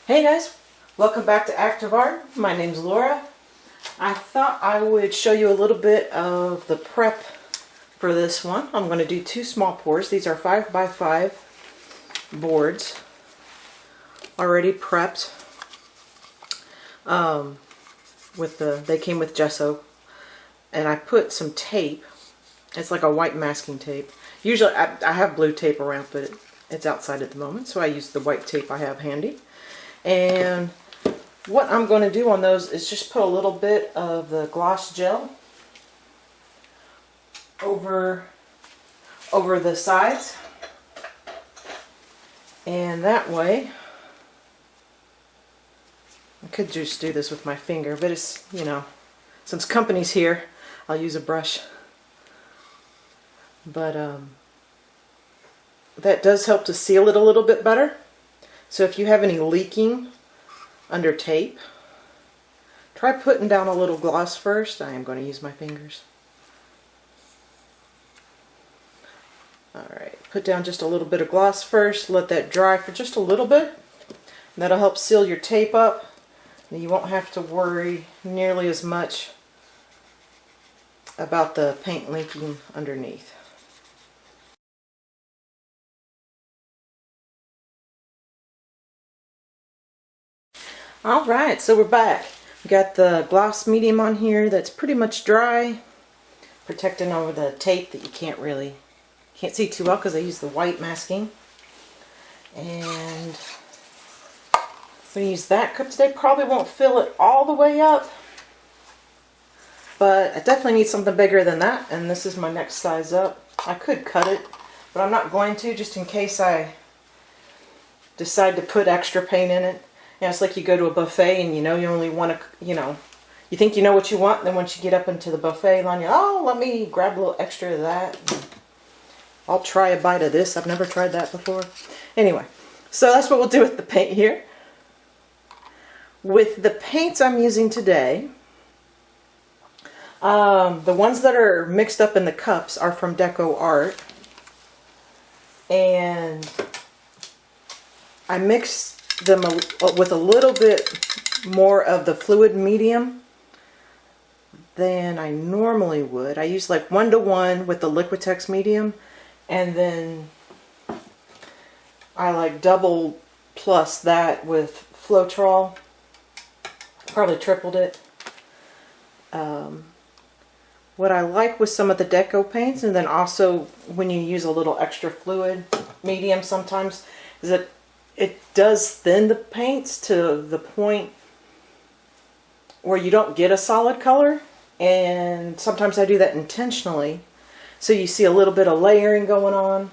Hey guys, welcome back to Active Art. My name's Laura. I thought I would show you a little bit of the prep for this one. I'm going to do two small pours. These are 5x5 boards already prepped. They came with gesso, and I put some tape. It's like a white masking tape. Usually I have blue tape around, but it's outside at the moment, so I use the white tape I have handy. And what I'm going to do on those is just put a little bit of the gloss gel over the sides, and that way I could just do this with my finger, but it's, you know, since company's here, I'll use a brush. But that does help to seal it a little bit better. So if you have any leaking under tape, try putting down a little gloss first. I am going to use my fingers. Alright, put down just a little bit of gloss first, let that dry for just a little bit. And that'll help seal your tape up. And you won't have to worry nearly as much about the paint leaking underneath. Alright, so we're back. We got the gloss medium on here that's pretty much dry, protecting over the tape that you can't see too well because I use the white masking. And I'm going to use that cup today. Probably won't fill it all the way up, but I definitely need something bigger than that, and this is my next size up. I could cut it, but I'm not going to, just in case I decide to put extra paint in it. You know, it's like you go to a buffet and you know you only want to, you think you know what you want, and then once you get up into the buffet line, let me grab a little extra of that. I'll try a bite of this. I've never tried that before. Anyway, so that's what we'll do with the paint here. With the paints I'm using today, the ones that are mixed up in the cups are from Deco Art. And I mixed them with a little bit more of the fluid medium than I normally would. I use like 1:1 with the Liquitex medium, and then I like double plus that with Floetrol. Probably tripled it. What I like with some of the Deco paints, and then also when you use a little extra fluid medium sometimes, is that it does thin the paints to the point where you don't get a solid color, and sometimes I do that intentionally, so you see a little bit of layering going on,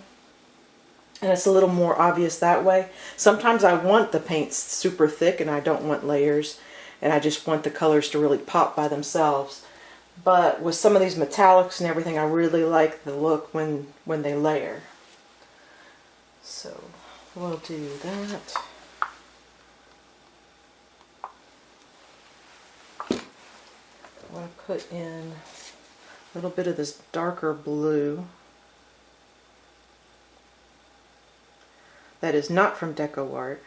and it's a little more obvious that way. Sometimes I want the paints super thick and I don't want layers, and I just want the colors to really pop by themselves. But with some of these metallics and everything, I really like the look when they layer. So we'll do that. I want to put in a little bit of this darker blue. That is not from Deco Art.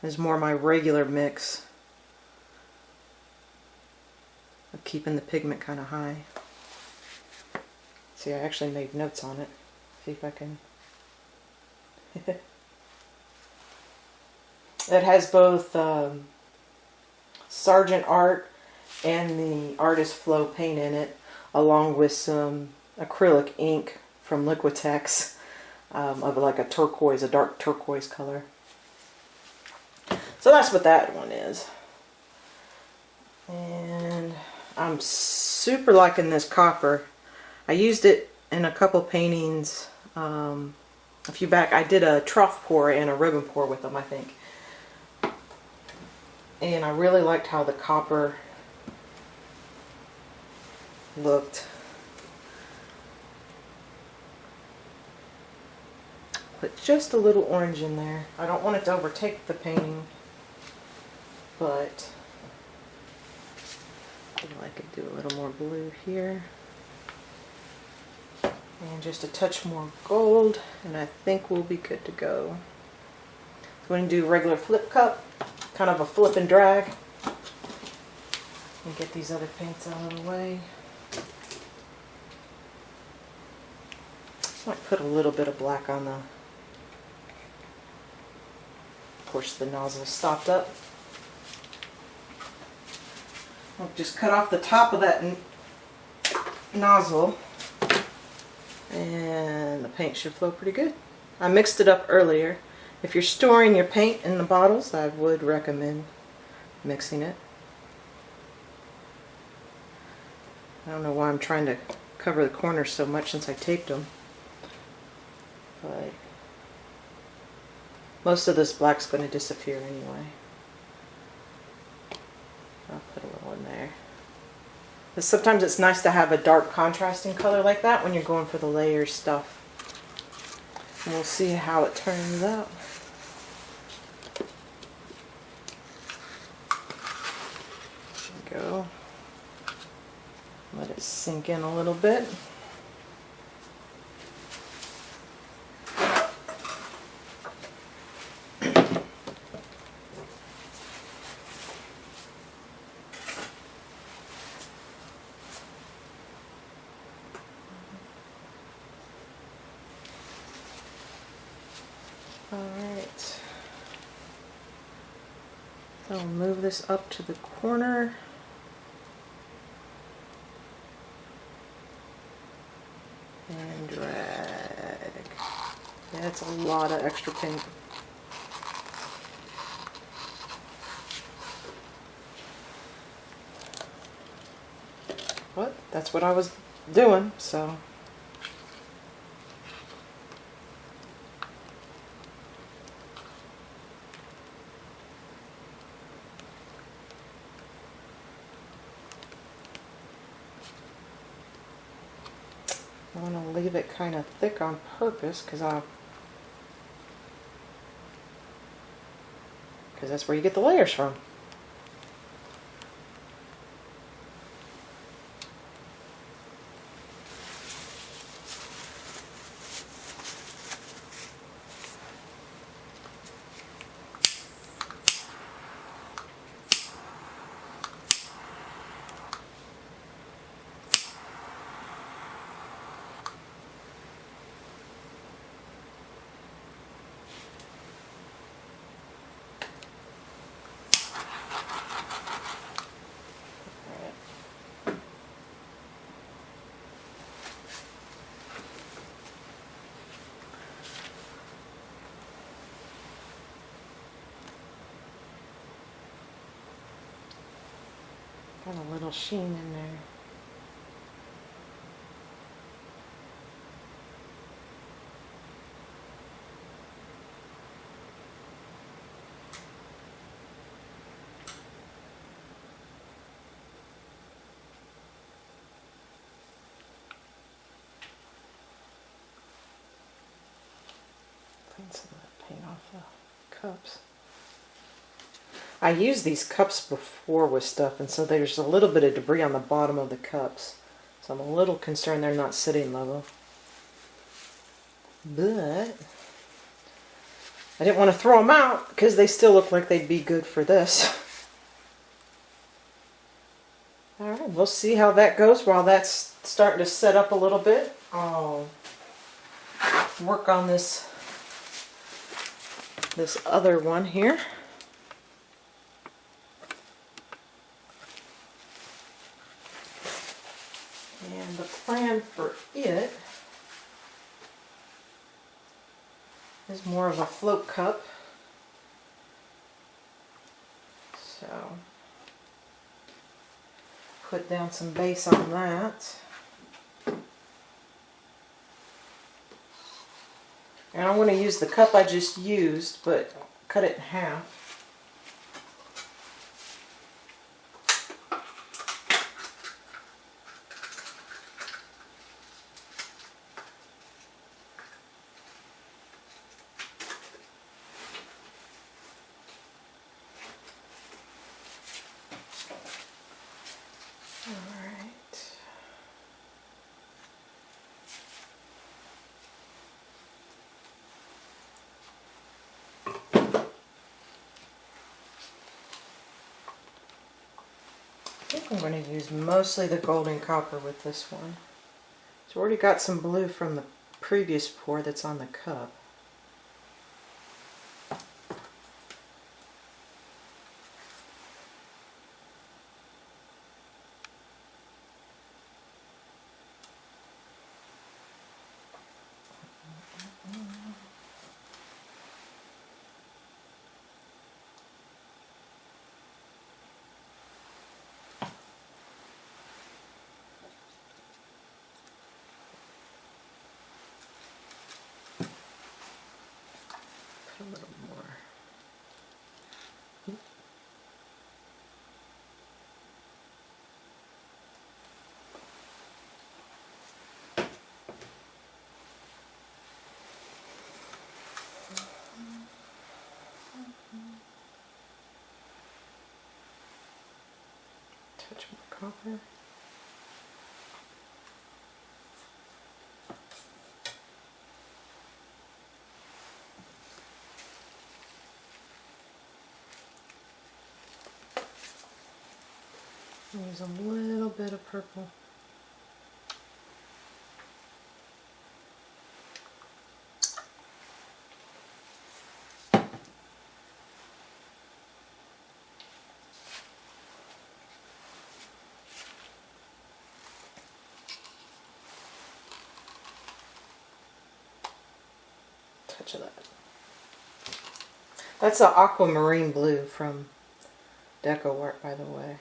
It's more my regular mix of keeping the pigment kind of high. See, I actually made notes on it. See if I can. It has both Sargent Art and the Artist Flow paint in it, along with some acrylic ink from Liquitex of like a turquoise, a dark turquoise color. So that's what that one is. And I'm super liking this copper. I used it in a couple paintings a few back. I did a trough pour and a ribbon pour with them, I think. And I really liked how the copper looked. Put just a little orange in there. I don't want it to overtake the painting, but I could do a little more blue here. And just a touch more gold, and I think we'll be good to go. going to do regular flip cup, kind of a flip and drag. And get these other paints out of the way. Might put a little bit of black on the, of course the nozzle stopped up. I'll just cut off the top of that nozzle and the paint should flow pretty good. I mixed it up earlier. If you're storing your paint in the bottles, I would recommend mixing it. I don't know why I'm trying to cover the corners so much since I taped them. But most of this black's going to disappear anyway. I'll put a little in there. But sometimes it's nice to have a dark contrasting color like that when you're going for the layer stuff. And we'll see how it turns out. There we go. Let it sink in a little bit. Alright, so I'll move this up to the corner. And drag. Yeah, it's a lot of extra paint. But that's what I was doing, so. I want to leave it kind of thick on purpose because that's where you get the layers from. Got a little sheen in there. Clean some of that paint off the cups. I used these cups before with stuff, and so there's a little bit of debris on the bottom of the cups. So I'm a little concerned they're not sitting level. But I didn't want to throw them out because they still look like they'd be good for this. Alright, we'll see how that goes. While that's starting to set up a little bit, I'll work on this other one here. And the plan for it is more of a float cup. So put down some base on that. And I'm going to use the cup I just used, but cut it in half. I'm going to use mostly the golden copper with this one. So I already got some blue from the previous pour that's on the cup. A little more. Touch more copper. Use a little bit of purple. Touch of that. That's an aquamarine blue from Deco Art, by the way.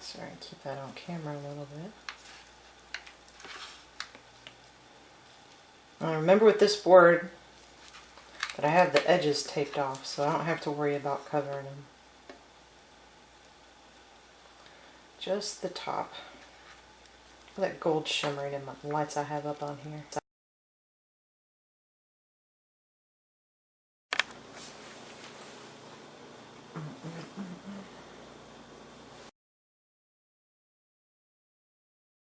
Sorry, keep that on camera a little bit. Remember with this board that I have the edges taped off, so I don't have to worry about covering them. Just the top. That gold shimmering in my lights I have up on here.